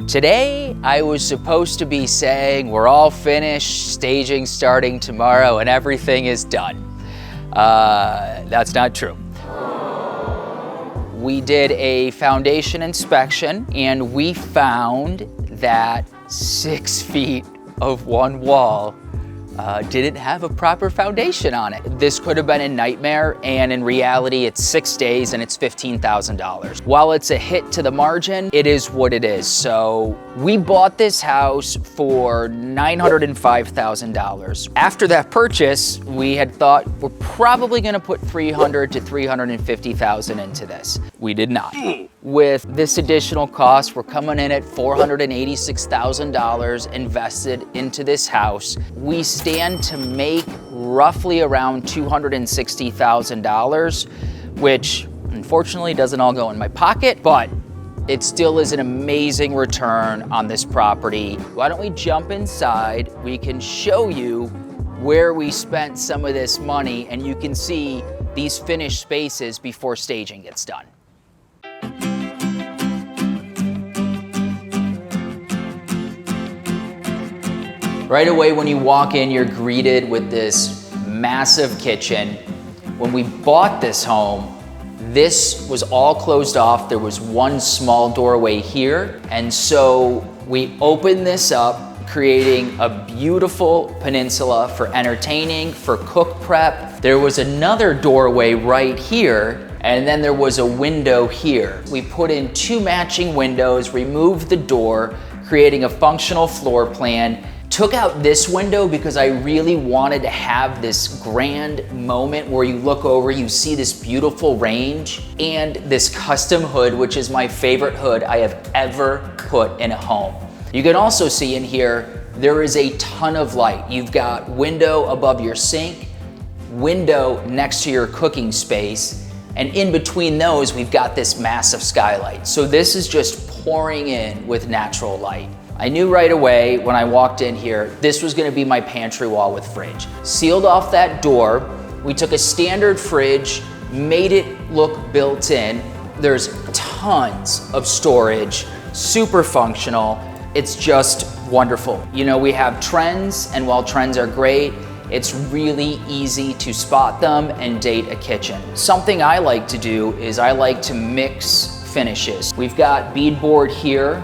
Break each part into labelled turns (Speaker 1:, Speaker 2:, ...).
Speaker 1: Today, I was supposed to be saying we're all finished, staging starting tomorrow, and everything is done. That's not true. We did a foundation inspection and we found that 6 feet of one wall didn't have a proper foundation on it. This could have been a nightmare, and in reality, it's 6 days and it's $15,000. While it's a hit to the margin, it is what it is. So we bought this house for $905,000. After that purchase, we had thought we're probably gonna put $300,000 to $350,000 into this. We did not. With this additional cost, we're coming in at $486,000 invested into this house. We stand to make roughly around $260,000, which unfortunately doesn't all go in my pocket, but it still is an amazing return on this property. Why don't we jump inside? We can show you where we spent some of this money, and you can see these finished spaces before staging gets done. Right away when you walk in, you're greeted with this massive kitchen. When we bought this home, this was all closed off. There was one small doorway here. And so we opened this up, creating a beautiful peninsula for entertaining, for cook prep. There was another doorway right here, and then there was a window here. We put in 2 matching windows, removed the door, creating a functional floor plan. Took out this window because I really wanted to have this grand moment where you look over, you see this beautiful range, and this custom hood, which is my favorite hood I have ever put in a home. You can also see in here, there is a ton of light. You've got window above your sink, window next to your cooking space, and in between those, we've got this massive skylight. So this is just pouring in with natural light. I knew right away when I walked in here, this was gonna be my pantry wall with fridge. Sealed off that door, we took a standard fridge, made it look built in. There's tons of storage, super functional. It's just wonderful. You know, we have trends, and while trends are great, it's really easy to spot them and date a kitchen. Something I like to do is I like to mix finishes. We've got beadboard here.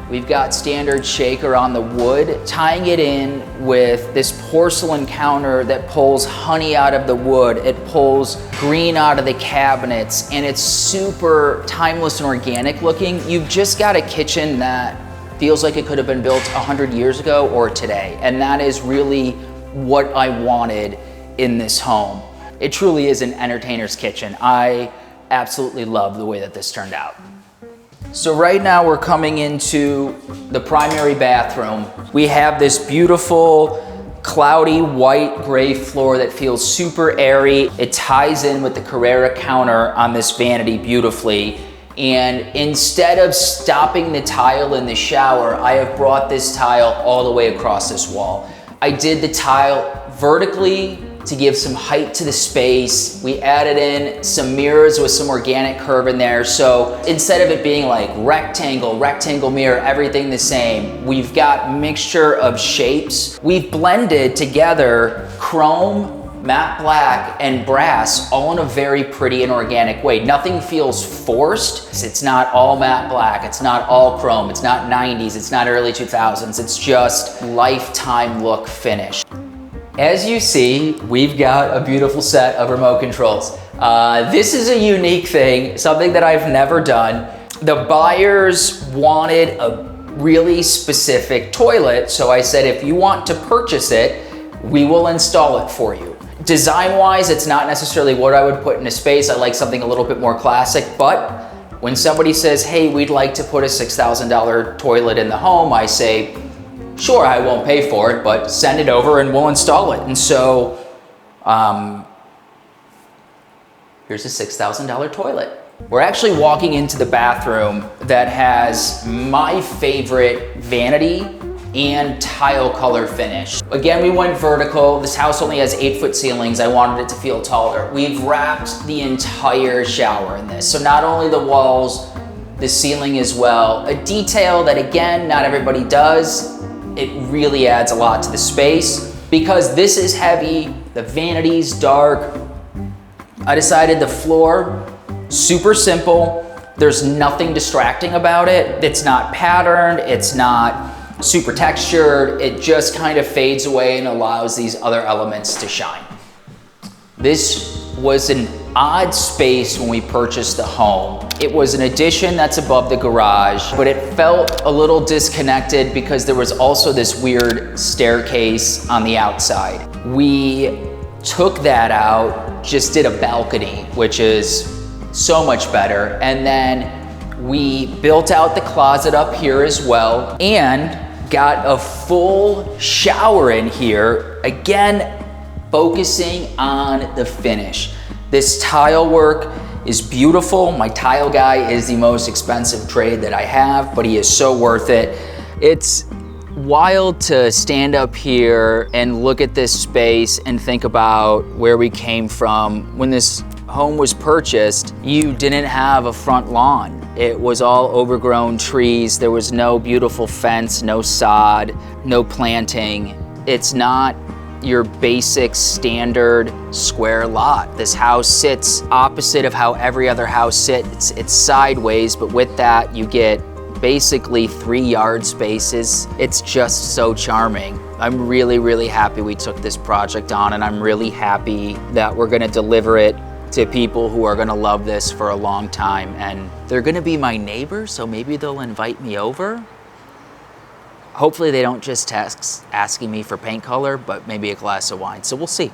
Speaker 1: We've got standard shaker on the wood, tying it in with this porcelain counter that pulls honey out of the wood. It pulls green out of the cabinets, and it's super timeless and organic looking. You've just got a kitchen that feels like it could have been built 100 years ago or today. And that is really what I wanted in this home. It truly is an entertainer's kitchen. I absolutely love the way that this turned out. So right now we're coming into the primary bathroom. We have this beautiful cloudy white gray floor that feels super airy. It ties in with the Carrera counter on this vanity beautifully. And instead of stopping the tile in the shower, I have brought this tile all the way across this wall. I did the tile vertically to give some height to the space. We added in some mirrors with some organic curve in there. So instead of it being like rectangle, rectangle mirror, everything the same, we've got mixture of shapes. We've blended together chrome, matte black, and brass all in a very pretty and organic way. Nothing feels forced. It's not all matte black, it's not all chrome, it's not 90s, it's not early 2000s, it's just lifetime look finish. As you see, we've got a beautiful set of remote controls. This is a unique thing, something that I've never done. The buyers wanted a really specific toilet, so I said, if you want to purchase it, we will install it for you. Design-wise, it's not necessarily what I would put in a space. I like something a little bit more classic, but when somebody says, hey, we'd like to put a $6,000 toilet in the home, I say, sure, I won't pay for it, but send it over and we'll install it. And so, here's a $6,000 toilet. We're actually walking into the bathroom that has my favorite vanity and tile color finish. Again, we went vertical. This house only has 8-foot ceilings. I wanted it to feel taller. We've wrapped the entire shower in this. So not only the walls, the ceiling as well. A detail that, again, not everybody does. It really adds a lot to the space. Because this is heavy, the vanity's dark, I decided the floor, super simple. There's nothing distracting about it. It's not patterned, it's not super textured. It just kind of fades away and allows these other elements to shine. This was an odd space when we purchased the home. It was an addition that's above the garage, but it felt a little disconnected because there was also this weird staircase on the outside. We took that out, just did a balcony, which is so much better. And then we built out the closet up here as well and got a full shower in here. Again, focusing on the finish. This tile work is beautiful. My tile guy is the most expensive trade that I have, but he is so worth it. It's wild to stand up here and look at this space and think about where we came from. When this home was purchased, you didn't have a front lawn. It was all overgrown trees. There was no beautiful fence, no sod, no planting. It's not your basic standard square lot. This house sits opposite of how every other house sits. It's sideways, but with that you get basically 3 yard spaces. It's just so charming. I'm really, really happy we took this project on, and I'm really happy that we're gonna deliver it to people who are gonna love this for a long time. And they're gonna be my neighbors, so maybe they'll invite me over. Hopefully they don't just text asking me for paint color, but maybe a glass of wine. So we'll see.